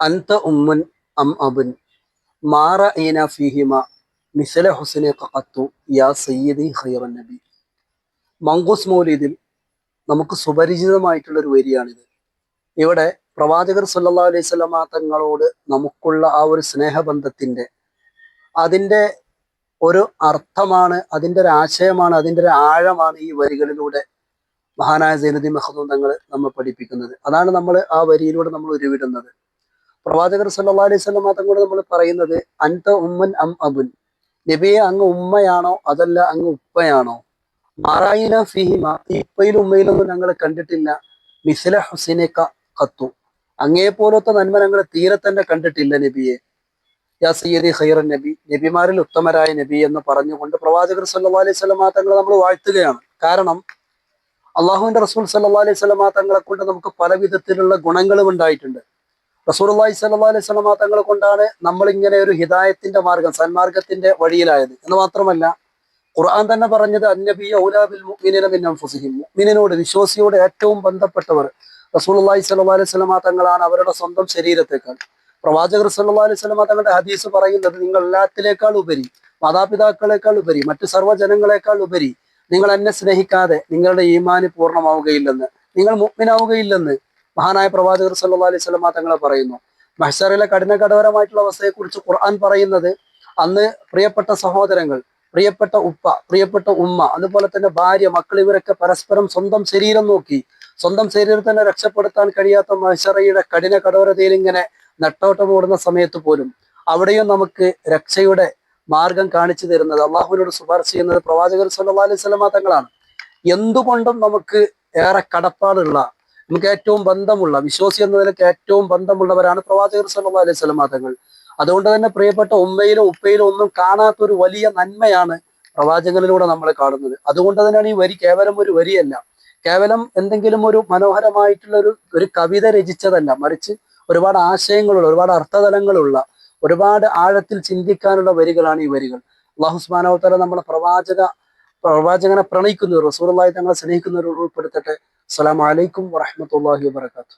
അൻത ഉമ്മുൻ അം അബുൻ മാറ ഈന ഫീഹിമ മിസല ഹുസനെ ഖത്തു യാ സയ്യിദി ഖൈറൻ നബി. മങ്കൂസ് മൗലീദിൽ നമുക്ക് സുപരിചിതമായിട്ടുള്ള ഒരു വരിയാണിത്. ഇവിടെ പ്രവാചകർ സല്ലല്ലാഹു അലൈഹി വസല്ലമ തങ്ങളോട് നമുക്കുള്ള ആ ഒരു സ്നേഹബന്ധത്തിന്റെ അതിൻ്റെ ഒരു അർത്ഥമാണ്, അതിൻ്റെ ഒരു ആശയമാണ്, അതിൻ്റെ ഒരു ആഴമാണ് ഈ വരികളിലൂടെ മഹാനായ സൈനുദ്ദീൻ മഖ്ദൂം തങ്ങൾ നമ്മൾ പഠിപ്പിക്കുന്നത്. അതാണ് നമ്മൾ ആ വരിയിലൂടെ നമ്മൾ ഉരുവിടുന്നത്. പ്രവാചകർ സല്ലല്ലാഹു അലൈഹി വസല്ലമ തങ്ങളോട് നമ്മൾ പറയുന്നത് അൻത ഉമ്മൻ അം അബുൻ, നബിയെ അങ്ങ് ഉമ്മയാണോ അതല്ല അങ്ങ് ഉപ്പയാണോ? മാറായിന ഫിഹിമ, ഇപ്പയിലും ഉമ്മയിലൊന്നും ഞങ്ങൾ കണ്ടിട്ടില്ല. മിസ്ല ഹുസൈനക ഖത്തു, അങ്ങേ പോലത്തെ നന്മ ഞങ്ങൾ തീരെ തന്നെ കണ്ടിട്ടില്ല നബിയെ. യാ സയ്യിദി ഖൈറൻ നബി, നബിമാരിൽ ഉത്തമരായ നബി എന്ന് പറഞ്ഞുകൊണ്ട് പ്രവാചകർ സല്ലല്ലാഹു അലൈഹി വസല്ലമ തങ്ങളെ നമ്മൾ വാഴ്ത്തുകയാണ്. കാരണം അള്ളാഹുവിന്റെ റസൂൽ സല്ലല്ലാഹു അലൈഹി വസല്ലമ തങ്ങളെ കൊണ്ട് നമുക്ക് പല വിധത്തിലുള്ള ഗുണങ്ങളും ഉണ്ടായിട്ടുണ്ട്. റസൂലുള്ളാഹി സ്വല്ലല്ലാഹു അലൈഹി വസല്ലമ തങ്ങളെ കൊണ്ടാണ് നമ്മൾ ഇങ്ങനെ ഒരു ഹിദായത്തിന്റെ മാർഗം, സന്മാർഗത്തിന്റെ വഴിയിലായത് എന്ന് മാത്രമല്ല, ഖുർആൻ തന്നെ പറഞ്ഞത് അന്നബിയ്യ ഔലാ ബിൽ മുഅ്മിനീന മിൻ അൻഫുസിഹിം, മുഅ്മിനോട് വിശ്വാസിയോട് ഏറ്റവും ബന്ധപ്പെട്ടവർ റസൂലുള്ളാഹി സ്വല്ലല്ലാഹു അലൈഹി വസല്ലമ തങ്ങളാണ് അവരുടെ സ്വന്തം ശരീരത്തെക്കാൾ. പ്രവാചകർ സല്ലല്ലാഹു അലൈഹി വസല്ലമ തങ്ങളുടെ ഹദീസ് പറയുന്നത് നിങ്ങൾ എല്ലാത്തിനേക്കാൾ ഉപരി, മാതാപിതാക്കളെക്കാൾ ഉപരി, മറ്റു സർവ്വജനങ്ങളെക്കാൾ ഉപരി നിങ്ങൾ എന്നെ സ്നേഹിക്കാതെ നിങ്ങളുടെ ഈമാന് പൂർണ്ണമാവുകയില്ലെന്ന്, നിങ്ങൾ മുഅ്മിനാവുകയില്ലെന്ന് മഹാനായ പ്രവാചകർ സല്ലല്ലാഹു അലൈഹി വസല്ലമ തങ്ങളെ പറയുന്നു. മഹ്ശറിലെ കഠിനകഠോരമായിട്ടുള്ള അവസ്ഥയെക്കുറിച്ച് ഖുർആൻ പറയുന്നത് അന്ന് പ്രിയപ്പെട്ട സഹോദരങ്ങൾ, പ്രിയപ്പെട്ട ഉപ്പ, പ്രിയപ്പെട്ട ഉമ്മ, അതുപോലെ തന്നെ ഭാര്യ, മക്കൾ, ഇവരൊക്കെ പരസ്പരം സ്വന്തം ശരീരം നോക്കി സ്വന്തം ശരീരം തന്നെ രക്ഷപ്പെടുത്താൻ കഴിയാത്ത മഹ്ശറയുടെ കഠിന കഠോരതയിൽ ഇങ്ങനെ നെട്ടോട്ടം ഓടുന്ന സമയത്ത് പോലും അവിടെയും നമുക്ക് രക്ഷയുടെ മാർഗം കാണിച്ചു തരുന്നത്, അള്ളാഹുവിനോട് ശുപാർശ ചെയ്യുന്നത് പ്രവാചകർ സല്ലല്ലാഹു അലൈഹി വസല്ലമ തങ്ങളാണ്. എന്തുകൊണ്ടും നമുക്ക് ഏറെ കടപ്പാടുള്ള, നമുക്ക് ഏറ്റവും ബന്ധമുള്ള, വിശ്വാസി എന്ന നിലയ്ക്ക് ഏറ്റവും ബന്ധമുള്ളവരാണ് പ്രവാചകർ സല്ലല്ലാഹു അലൈഹി വസല്ലമ തങ്ങൾ. അതുകൊണ്ട് തന്നെ പ്രിയപ്പെട്ട ഉമ്മയിലോ ഉപ്പയിലോ ഒന്നും കാണാത്തൊരു വലിയ നന്മയാണ് പ്രവാചകനിലൂടെ നമ്മൾ കാണുന്നത്. അതുകൊണ്ട് തന്നെയാണ് ഈ വരി കേവലം ഒരു വരിയല്ല, കേവലം എന്തെങ്കിലും ഒരു മനോഹരമായിട്ടുള്ള ഒരു കവിത രചിച്ചതല്ല, മറിച്ച് ഒരുപാട് ആശയങ്ങളുള്ള, ഒരുപാട് അർത്ഥതലങ്ങളുള്ള, ഒരുപാട് ആഴത്തിൽ ചിന്തിക്കാനുള്ള വരികളാണ് ഈ വരികൾ. അല്ലാഹു സുബ്ഹാനഹു വ തആല നമ്മളെ പ്രവാചകനെ പ്രണയിക്കുന്നവർ, റസൂലുള്ളാഹി തങ്ങളെ സ്നേഹിക്കുന്നവർ ഉൾപ്പെടുത്തട്ടെ. അസ്സലാമു അലൈക്കും വറഹ്മത്തുള്ളാഹി വബറകാതുഹു.